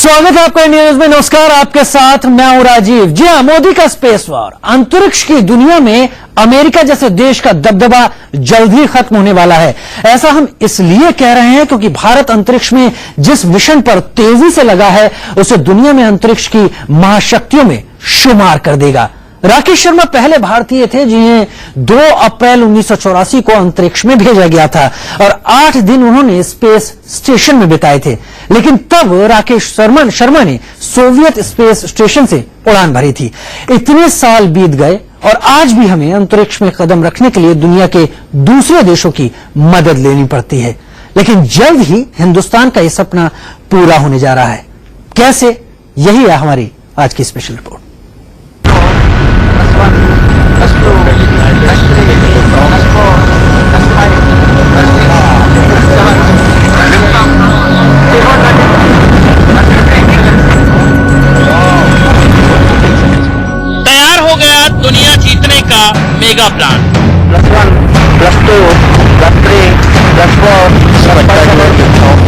स्वागत है आपका इंडिया न्यूज में। नमस्कार, आपके साथ मैं हूं राजीव। जी हां, मोदी का स्पेस वॉर, अंतरिक्ष की दुनिया में अमेरिका जैसे देश का दबदबा जल्द ही खत्म होने वाला है। ऐसा हम इसलिए कह रहे हैं क्योंकि भारत अंतरिक्ष में जिस मिशन पर तेजी से लगा है उसे दुनिया में अंतरिक्ष की महाशक्तियों में शुमार कर देगा। राकेश शर्मा पहले भारतीय थे जिन्हें 2 अप्रैल 1984 को अंतरिक्ष में भेजा गया था और 8 दिन उन्होंने स्पेस स्टेशन में बिताए थे। लेकिन तब राकेश शर्मा ने सोवियत स्पेस स्टेशन से उड़ान भरी थी। इतने साल बीत गए और आज भी हमें अंतरिक्ष में कदम रखने के लिए दुनिया के दूसरे देशों की मदद लेनी पड़ती है। लेकिन जल्द ही हिंदुस्तान का यह सपना पूरा होने जा रहा है। कैसे, यही है हमारी आज की स्पेशल रिपोर्ट। तैयार हो गया दुनिया जीतने का मेगा प्लान। +1, +2, +3, +4, +5,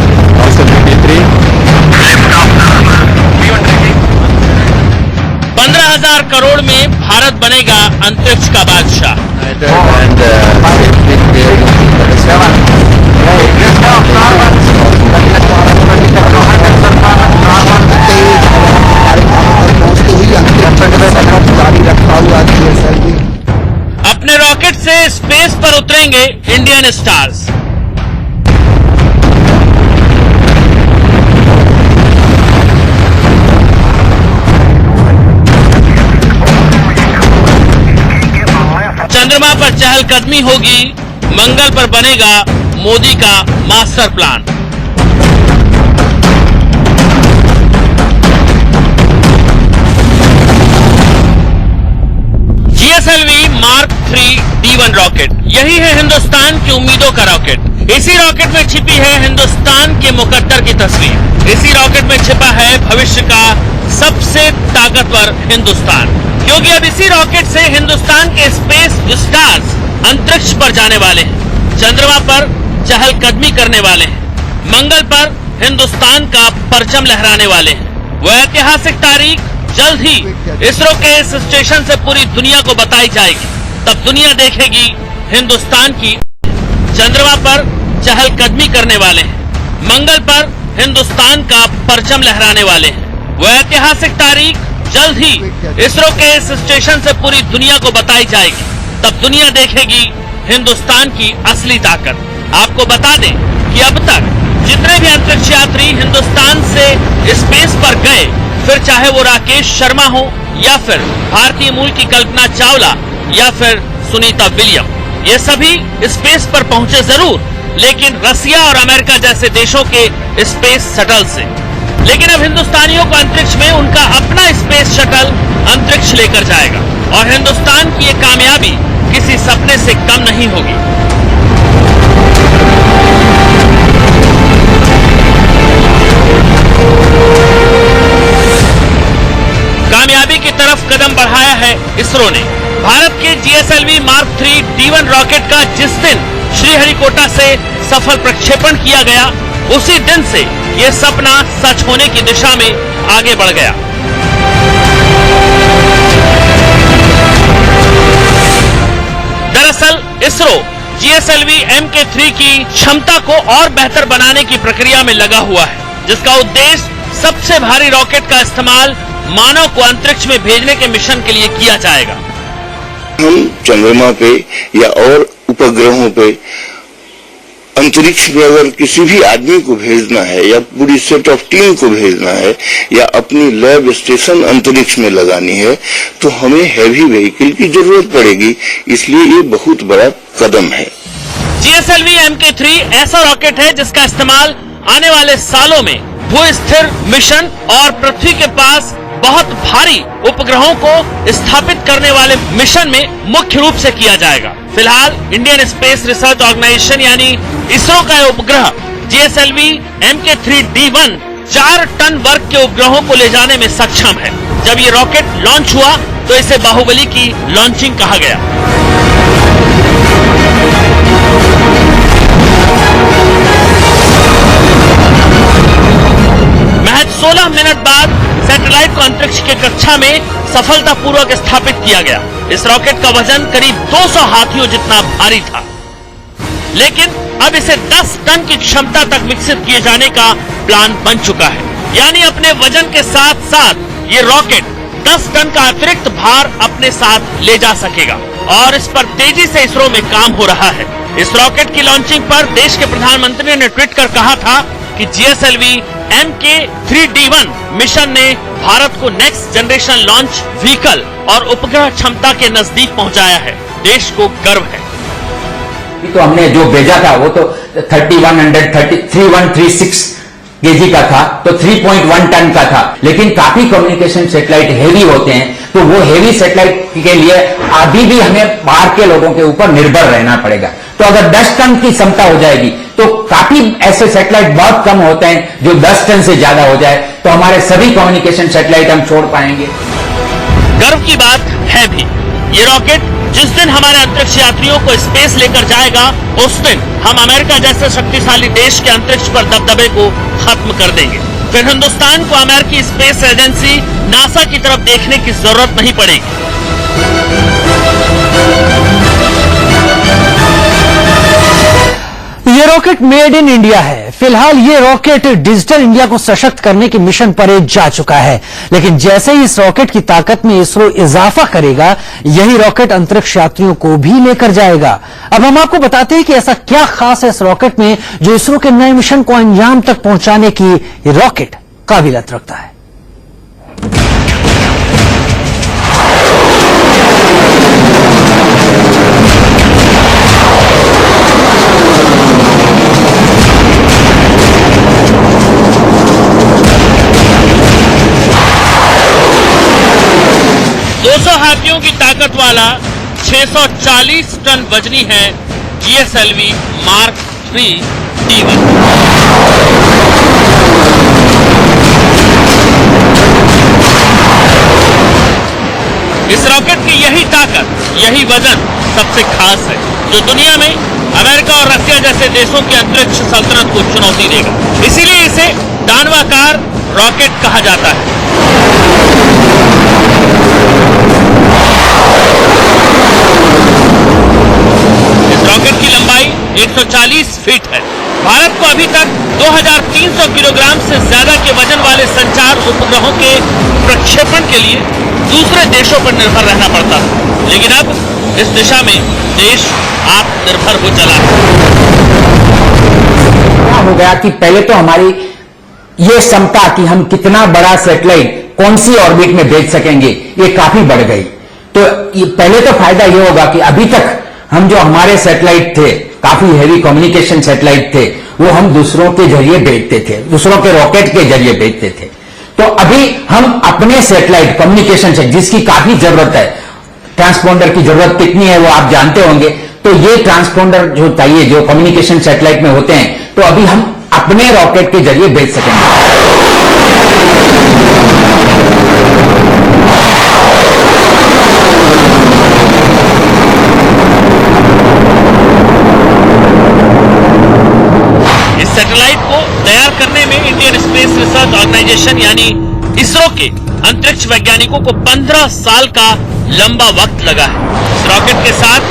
15,000 करोड़ में भारत बनेगा अंतरिक्ष का बादशाह। अपने रॉकेट से स्पेस पर उतरेंगे इंडियन स्टार्स। चंद्रमा पर चहलकदमी होगी, मंगल पर बनेगा मोदी का master plan. GSLV mark 3 D1 rocket, यही है हिंदुस्तान की उम्मीदों का रॉकेट। इसी रॉकेट में छिपी है हिंदुस्तान के मुकद्दर की तस्वीर। इसी रॉकेट में छिपा है भविष्य का सबसे ताकतवर हिंदुस्तान, क्योंकि अब इसी रॉकेट से हिंदुस्तान के स्पेस स्टार्स अंतरिक्ष पर जाने वाले हैं, चंद्रमा पर चहलकदमी करने वाले हैं, मंगल पर हिंदुस्तान का परचम लहराने वाले हैं। वह ऐतिहासिक तारीख जल्द ही इसरो के इस स्टेशन से पूरी दुनिया को बताई जाएगी। तब दुनिया देखेगी हिंदुस्तान की। चंद्रमा पर चहलकदमी करने वाले हैं, मंगल पर हिंदुस्तान का परचम लहराने वाले हैं। वह ऐतिहासिक तारीख जल्द ही इसरो के इस स्टेशन से पूरी दुनिया को बताई जाएगी। तब दुनिया देखेगी हिंदुस्तान की असली ताकत। आपको बता दें कि अब तक जितने भी अंतरिक्ष यात्री हिंदुस्तान से स्पेस पर गए, फिर चाहे वो राकेश शर्मा हो या फिर भारतीय मूल की कल्पना चावला या फिर सुनीता विलियम, ये सभी स्पेस पर पहुंचे जरूर, लेकिन रसिया और अमेरिका जैसे देशों के स्पेस शटल से। लेकिन अब हिंदुस्तानियों को अंतरिक्ष में उनका अपना स्पेस शटल अंतरिक्ष लेकर जाएगा और हिंदुस्तान की ये कामयाबी किसी सपने से कम नहीं होगी। कामयाबी की तरफ कदम बढ़ाया है इसरो ने। भारत के जीएसएलवी मार्क 3 D1 रॉकेट का जिस दिन श्रीहरिकोटा से सफल प्रक्षेपण किया गया, उसी दिन से ये सपना सच होने की दिशा में आगे बढ़ गया। दरअसल इसरो जीएसएलवी MK3 की क्षमता को और बेहतर बनाने की प्रक्रिया में लगा हुआ है, जिसका उद्देश्य सबसे भारी रॉकेट का इस्तेमाल मानव को अंतरिक्ष में भेजने के मिशन के लिए किया जाएगा। हम चंद्रमा पे या और उपग्रहों पे अंतरिक्ष में अगर किसी भी आदमी को भेजना है या पूरी सेट ऑफ टीम को भेजना है या अपनी लैब स्टेशन अंतरिक्ष में लगानी है, तो हमें हैवी व्हीकल की जरूरत पड़ेगी। इसलिए ये बहुत बड़ा कदम है। जीएसएलवी MK3 ऐसा रॉकेट है जिसका इस्तेमाल आने वाले सालों में भू-स्थिर मिशन और पृथ्वी के पास बहुत भारी उपग्रहों को स्थापित करने वाले मिशन में मुख्य रूप से किया जाएगा। फिलहाल इंडियन स्पेस रिसर्च ऑर्गेनाइजेशन यानी इसरो का उपग्रह जीएसएलवी MK3 D1 4 टन वर्ग के उपग्रहों को ले जाने में सक्षम है। जब ये रॉकेट लॉन्च हुआ तो इसे बाहुबली की लॉन्चिंग कहा गया। महज 16 मिनट बाद सैटेलाइट को अंतरिक्ष की कक्षा में सफलतापूर्वक स्थापित किया गया। इस रॉकेट का वजन करीब 200 हाथियों जितना भारी था, लेकिन अब इसे 10 टन की क्षमता तक विकसित किए जाने का प्लान बन चुका है। यानी अपने वजन के साथ साथ ये रॉकेट 10 टन का अतिरिक्त भार अपने साथ ले जा सकेगा और इस पर तेजी से इसरो में काम हो रहा है। इस रॉकेट की लॉन्चिंग पर देश के प्रधानमंत्री ने ट्वीट कर कहा था कि GSLV MK3D1 मिशन ने भारत को नेक्स्ट जनरेशन लॉन्च व्हीकल और उपग्रह क्षमता के नजदीक पहुंचाया है। देश को गर्व है। तो हमने जो भेजा था वो तो 3136 केजी का था, तो 3.1 टन का था, लेकिन काफी कम्युनिकेशन सैटेलाइट हेवी होते हैं, तो वो हेवी सैटेलाइट के लिए अभी भी हमें बाहर के लोगों के ऊपर निर्भर रहना पड़ेगा। तो अगर 10 टन की क्षमता हो जाएगी तो काफी ऐसे सैटेलाइट बहुत कम होते हैं जो 10 टन से ज्यादा हो जाए, तो हमारे सभी कम्युनिकेशन सैटेलाइट हम छोड़ पाएंगे। गर्व की बात है भी, ये रॉकेट जिस दिन हमारे अंतरिक्ष यात्रियों को स्पेस लेकर जाएगा, उस दिन हम अमेरिका जैसे शक्तिशाली देश के अंतरिक्ष पर दबदबे को खत्म कर देंगे। फिर हिंदुस्तान को अमेरिकी स्पेस एजेंसी नासा की तरफ देखने की जरूरत नहीं पड़ेगी। ये रॉकेट मेड इन इंडिया है। फिलहाल ये रॉकेट डिजिटल इंडिया को सशक्त करने के मिशन पर जा चुका है, लेकिन जैसे ही इस रॉकेट की ताकत में इसरो इजाफा करेगा, यही रॉकेट अंतरिक्ष यात्रियों को भी लेकर जाएगा। अब हम आपको बताते हैं कि ऐसा क्या खास है इस रॉकेट में जो इसरो के नए मिशन को अंजाम तक पहुंचाने की ये रॉकेट काबिलियत रखता है। हाथियों की ताकत वाला 640 टन वजनी है GSLV Mark 3D1। इस रॉकेट की यही ताकत, यही वजन सबसे खास है, जो दुनिया में अमेरिका और रसिया जैसे देशों की अंतरिक्ष सल्तनत को चुनौती देगा। इसीलिए इसे दानवाकार रॉकेट कहा जाता है। रॉकेट की लंबाई 140 फीट है। भारत को अभी तक 2300 किलोग्राम से ज्यादा के वजन वाले संचार उपग्रहों के प्रक्षेपण के लिए दूसरे देशों पर निर्भर रहना पड़ता है, लेकिन अब इस दिशा में देश आत्मनिर्भर हो चला है। क्या हो गया कि पहले तो हमारी ये क्षमता कि हम कितना बड़ा सैटेलाइट कौन सी ऑर्बिट में भेज सकेंगे, ये काफी बढ़ गई। तो पहले तो फायदा ये होगा कि अभी तक हम जो हमारे सैटेलाइट थे, काफी हेवी कम्युनिकेशन सैटेलाइट थे, वो हम दूसरों के जरिए भेजते थे, दूसरों के रॉकेट के जरिए भेजते थे। तो अभी हम अपने सैटेलाइट कम्युनिकेशन से, जिसकी काफी जरूरत है, ट्रांसपोंडर की जरूरत कितनी है वो आप जानते होंगे, तो ये ट्रांसपोंडर जो चाहिए जो कम्युनिकेशन सैटेलाइट में होते हैं, तो अभी हम अपने रॉकेट के जरिए भेज सकेंगे। सैटेलाइट को तैयार करने में इंडियन स्पेस रिसर्च ऑर्गेनाइजेशन यानी इसरो के अंतरिक्ष वैज्ञानिकों को 15 साल का लंबा वक्त लगा है। इस रॉकेट के साथ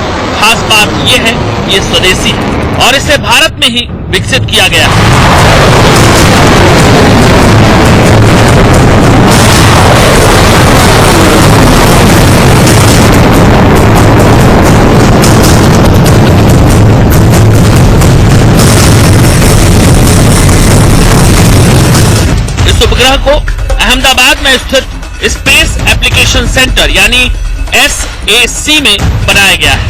खास बात यह है, ये स्वदेशी है और इसे भारत में ही विकसित किया गया है। उपग्रह को अहमदाबाद में स्थित स्पेस एप्लीकेशन सेंटर यानी SAC में बनाया गया है।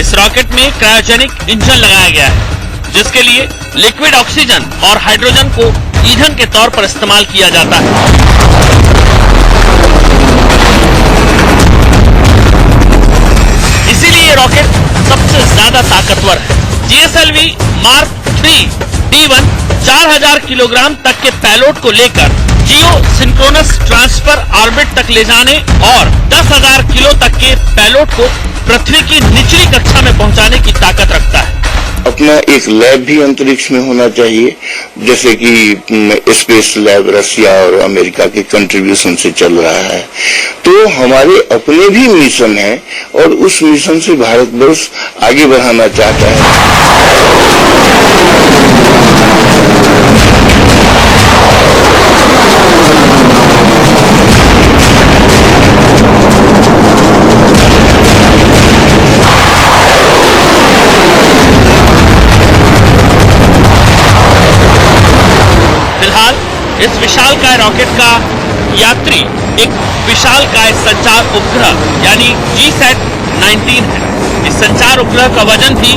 इस रॉकेट में क्रायोजेनिक इंजन लगाया गया है, जिसके लिए लिक्विड ऑक्सीजन और हाइड्रोजन को ईंधन के तौर पर इस्तेमाल किया जाता है। इसीलिए ये रॉकेट सबसे ज्यादा ताकतवर है। GSLV Mark 3D1 4000 किलोग्राम तक के पेलोड को लेकर जियो सिंक्रोनस ट्रांसफर ऑर्बिट तक ले जाने और 10,000 किलो तक के पेलोड को पृथ्वी की निचली कक्षा में पहुंचाने की ताकत रखता है। अपना एक लैब भी अंतरिक्ष में होना चाहिए, जैसे कि स्पेस लैब रसिया और अमेरिका के कंट्रीब्यूशन से चल रहा है। तो हमारे अपने भी मिशन है और उस मिशन से भारतवर्ष आगे बढ़ाना चाहता है। फिलहाल इस विशालकाय रॉकेट का यात्री एक विशालकाय संचार उपग्रह यानी GSAT-19 है। इस संचार उपग्रह का वजन भी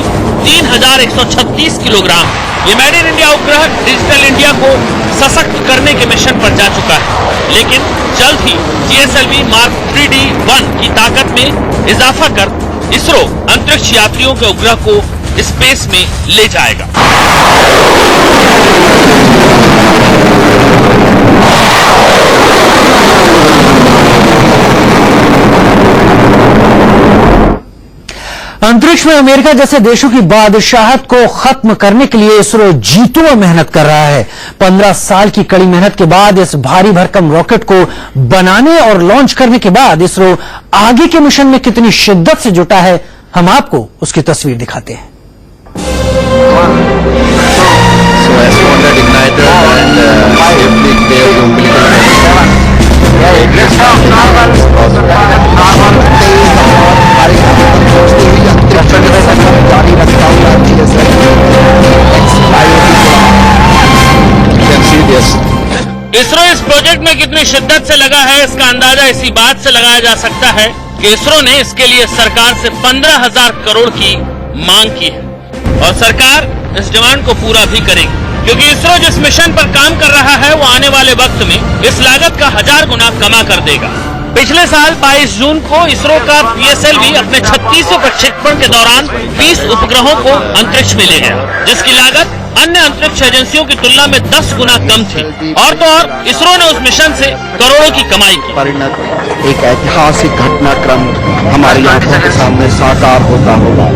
3136 किलोग्राम। ये मेड इन इंडिया उपग्रह डिजिटल इंडिया को सशक्त करने के मिशन पर जा चुका है, लेकिन जल्द ही GSLV Mark 3D-1 की ताकत में इजाफा कर इसरो अंतरिक्ष यात्रियों के उपग्रह को स्पेस में ले जाएगा। अंतरिक्ष में अमेरिका जैसे देशों की बादशाहत को खत्म करने के लिए इसरो जीतों मेहनत कर रहा है। 15 साल की कड़ी मेहनत के बाद इस भारी भरकम रॉकेट को बनाने और लॉन्च करने के बाद इसरो आगे के मिशन में कितनी शिद्दत से जुटा है, हम आपको उसकी तस्वीर दिखाते हैं। इसरो इस प्रोजेक्ट में कितनी शिद्दत से लगा है, इसका अंदाजा इसी बात से लगाया जा सकता है कि इसरो ने इसके लिए सरकार से 15,000 करोड़ की मांग की है और सरकार इस डिमांड को पूरा भी करेगी, क्योंकि इसरो जिस मिशन पर काम कर रहा है वो आने वाले वक्त में इस लागत का 1000 गुना कमा कर देगा। पिछले साल 22 जून को इसरो का PSLV अपने 36वें प्रक्षेपण के दौरान 20 उपग्रहों को अंतरिक्ष में ले गया, जिसकी लागत अन्य अंतरिक्ष एजेंसियों की तुलना में 10 गुना कम थी। और तो और इसरो ने उस मिशन से करोड़ों की कमाई की। परिणत एक ऐतिहासिक घटनाक्रम हमारी आंखों के सामने साकार होता होगा।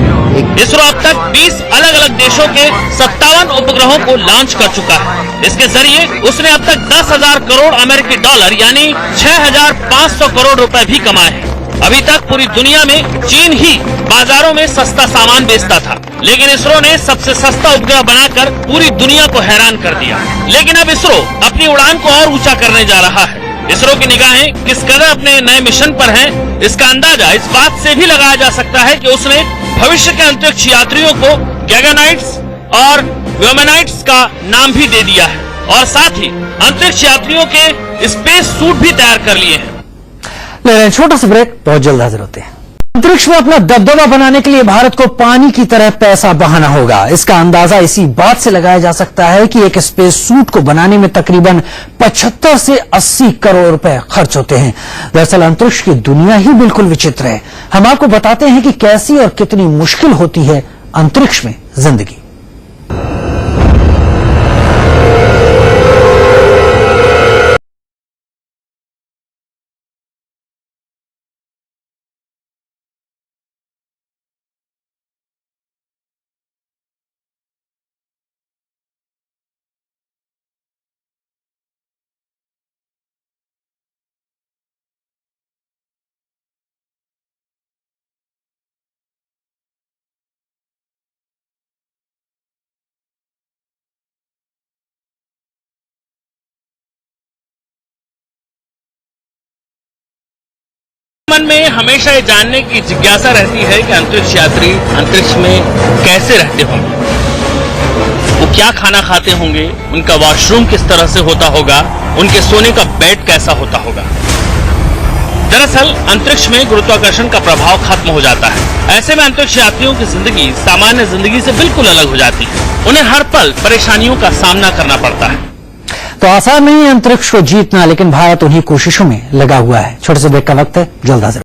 इसरो अब तक 20 अलग अलग देशों के 57 उपग्रहों को लॉन्च कर चुका है। इसके जरिए उसने अब तक 10,000 करोड़ अमेरिकी डॉलर यानी 6,500 करोड़ रुपए भी कमाए हैं। अभी तक पूरी दुनिया में चीन ही बाजारों में सस्ता सामान बेचता था, लेकिन इसरो ने सबसे सस्ता उपग्रह बनाकर पूरी दुनिया को हैरान कर दिया। लेकिन अब इसरो अपनी उड़ान को और ऊंचा करने जा रहा है। इसरो की निगाहें किस कदर अपने नए मिशन पर हैं, इसका अंदाजा इस बात से भी लगाया जा सकता है कि उसने भविष्य के अंतरिक्ष यात्रियों को गैगानाइट्स और व्योमेनाइट्स का नाम भी दे दिया है और साथ ही अंतरिक्ष यात्रियों के स्पेस सूट भी तैयार कर लिए हैं। ले रहे हैं छोटा सा ब्रेक, बहुत जल्द हाजिर होते हैं। अंतरिक्ष में अपना दबदबा बनाने के लिए भारत को पानी की तरह पैसा बहाना होगा। इसका अंदाजा इसी बात से लगाया जा सकता है कि एक स्पेस सूट को बनाने में तकरीबन 75 से 80 करोड़ रुपए खर्च होते हैं। दरअसल अंतरिक्ष की दुनिया ही बिल्कुल विचित्र है। हम आपको बताते हैं कि कैसी और कितनी मुश्किल होती है अंतरिक्ष में जिंदगी। मन में हमेशा ये जानने की जिज्ञासा रहती है कि अंतरिक्ष यात्री अंतरिक्ष में कैसे रहते होंगे, वो क्या खाना खाते होंगे, उनका वॉशरूम किस तरह से होता होगा, उनके सोने का बेड कैसा होता होगा। दरअसल अंतरिक्ष में गुरुत्वाकर्षण का प्रभाव खत्म हो जाता है। ऐसे में अंतरिक्ष यात्रियों की जिंदगी सामान्य जिंदगी से बिल्कुल अलग हो जाती है। उन्हें हर पल परेशानियों का सामना करना पड़ता है। तो आसान नहीं है अंतरिक्ष को जीतना, लेकिन भारत उन्हीं कोशिशों में लगा हुआ है। छोटे से ब्रेक का वक्त है, जल्द हाजिर।